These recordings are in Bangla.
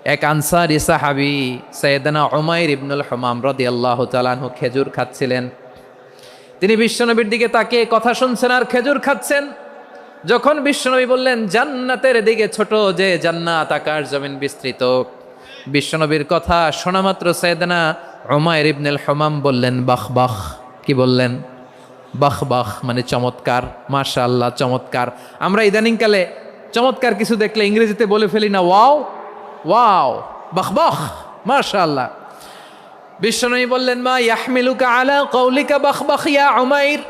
এক আনসারী সাহাবী সাইয়েদনা উমাইর ইবনুল হুমাম রাদিয়াল্লাহু তাআলা আনহু খেজুর খাচ্ছিলেন। তিনি বিশ্বনবীর দিকে তাকিয়ে কথা শুনছেন আর খেজুর খাচ্ছেন। যখন বিশ্বনবী বললেন জান্নাতের দিকে ছোট যে জান্নাত আকাশ জমিন বিস্তৃত, বিশ্বনবীর কথা শোনা মাত্র সাইয়েদনা উমাইর ইবনুল হুমাম বললেন বাহ বাহ। কি বললেন? বাহ বাহ মানে চমৎকার, মাশাআল্লাহ চমৎকার। আমরা ইদানিংকালে চমৎকার কিছু দেখলে ইংরেজিতে বলে ফেলি না ওয়াও ওয়াও, বাহ বাহ, মাশাআল্লাহ। বিশ্বনবী বললেন মা ইয়াহমিলুকা আলা কওলিকা বাহ বাহ ইয়া উমাইর।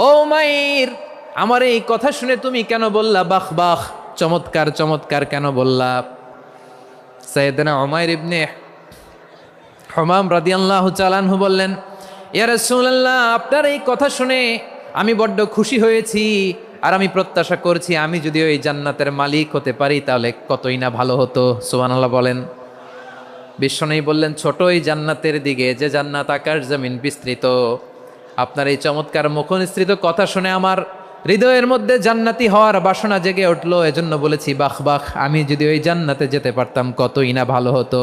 ও উমাইর, আমার এই কথা শুনে তুমি কেন বললা বাহ বাহ, চমৎকার চমৎকার কেন বললা? সাইয়েদনা উমাইর ইবনে হুমাম রাদিয়াল্লাহু তাআলা আনহু বললেন ইয়া রাসূলুল্লাহ, আপনার এই কথা শুনে আমি বড্ড খুশি হয়েছি, আর আমি প্রত্যাশা করছি আমি যদি ওই জান্নাতের মালিক হতে পারি তাহলে কতই না ভালো হতো। সুবহানাল্লাহ বলেন। বিশ্বনবী বললেন ছোট এই জান্নাতের দিকে যে জান্নাত আকাশ জমিন বিস্তৃত। আপনার এই চমৎকার মুখনিসৃত কথা শুনে আমার হৃদয়ের মধ্যে জান্নাতি হওয়ার বাসনা জেগে উঠলো, এজন্য বলেছি বাহ বাহ, আমি যদি ওই জান্নাতে যেতে পারতাম কতই না ভালো হতো।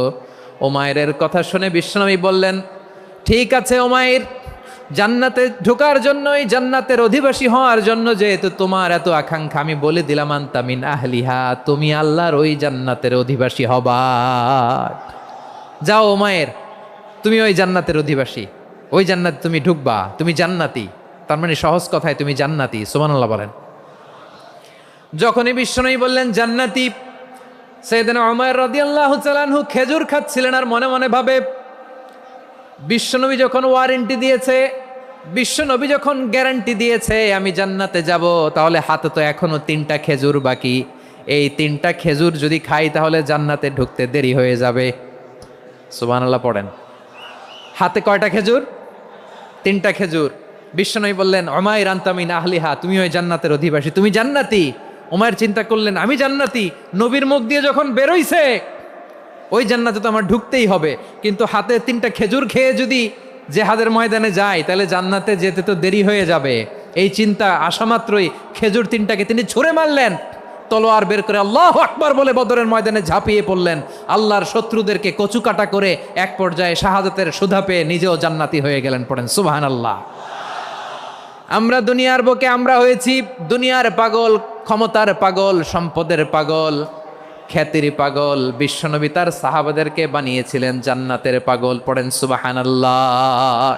উমাইরের কথা শুনে বিশ্বনবী বললেন ঠিক আছে উমাইর, জান্নাতে ঢোকার জন্য, এই জান্নাতের অধিবাসী হওয়ার জন্য যেহেতু তোমার এত আকাঙ্ক্ষা, আমি বলে দিলাম আনতা মিন আহলিহা, তুমি আল্লাহর ওই জান্নাতের অধিবাসী হবা। যাও উমাইর, তুমি ওই জান্নাতের অধিবাসী, ওই জান্নাতে তুমি ঢুকবা, তুমি জান্নাতি। তার মানে সহজ কথায় তুমি জান্নাতি। সুবহানাল্লাহ বলেন। যখনই বিশ্বনবী বললেন জান্নাতি, সাইয়েদনা উমাইর রাদিয়াল্লাহু তাআলা আনহু খেজুর খাচ্ছিলেন আর মনে মনে ভাবে বিশ্বনবী যখন ওয়ারেন্টি দিয়েছে, বিশ্বনবী যখন গ্যারান্টি দিয়েছে আমি জান্নাতে যাব, তাহলে হাতে তো এখনো 3টা খেজুর বাকি। এই 3টা খেজুর যদি খাই তাহলে জান্নাতে ঢুকতে দেরি হয়ে যাবে। সুবহানাল্লাহ পড়েন। হাতে কয়টা খেজুর? 3টা খেজুর। বিশ্বনবী বললেন উমাইর আনতা মিন আহলিহা, তুমি ওই জান্নাতের অধিবাসী, তুমি জান্নাতি। উমাইর চিন্তা করলেন আমি জান্নাতি, নবীর মুখ দিয়ে যখন বেরোইছে ওই জান্নাতে তো আমার ঢুকতেই হবে, কিন্তু হাতে 3টা খেজুর খেয়ে যদি জেহাদের ময়দানে যাই তাহলে জান্নাতে যেতে তো দেরি হয়ে যাবে। এই চিন্তা আসা মাত্রই খেজুর 3টাকে তিনি ছুঁড়ে মারলেন, তলোয়ার বের করে আল্লাহু আকবার বলে বদরের ময়দানে ঝাঁপিয়ে পড়লেন। আল্লাহর শত্রুদেরকে কচুকাটা করে এক পর্যায়ে শাহাদাতের সুধা পেয়ে নিজেও জান্নাতি হয়ে গেলেন। পড়েন সুবহানাল্লাহ। আমরা দুনিয়ার বুকে আমরা হয়েছি দুনিয়ার পাগল, ক্ষমতার পাগল, সম্পদের পাগল, খ্যাতির পাগল। বিশ্বনবী তার সাহাবাদেরকে বানিয়েছিলেন জান্নাতের পাগল। পড়েন সুবহানাল্লাহ।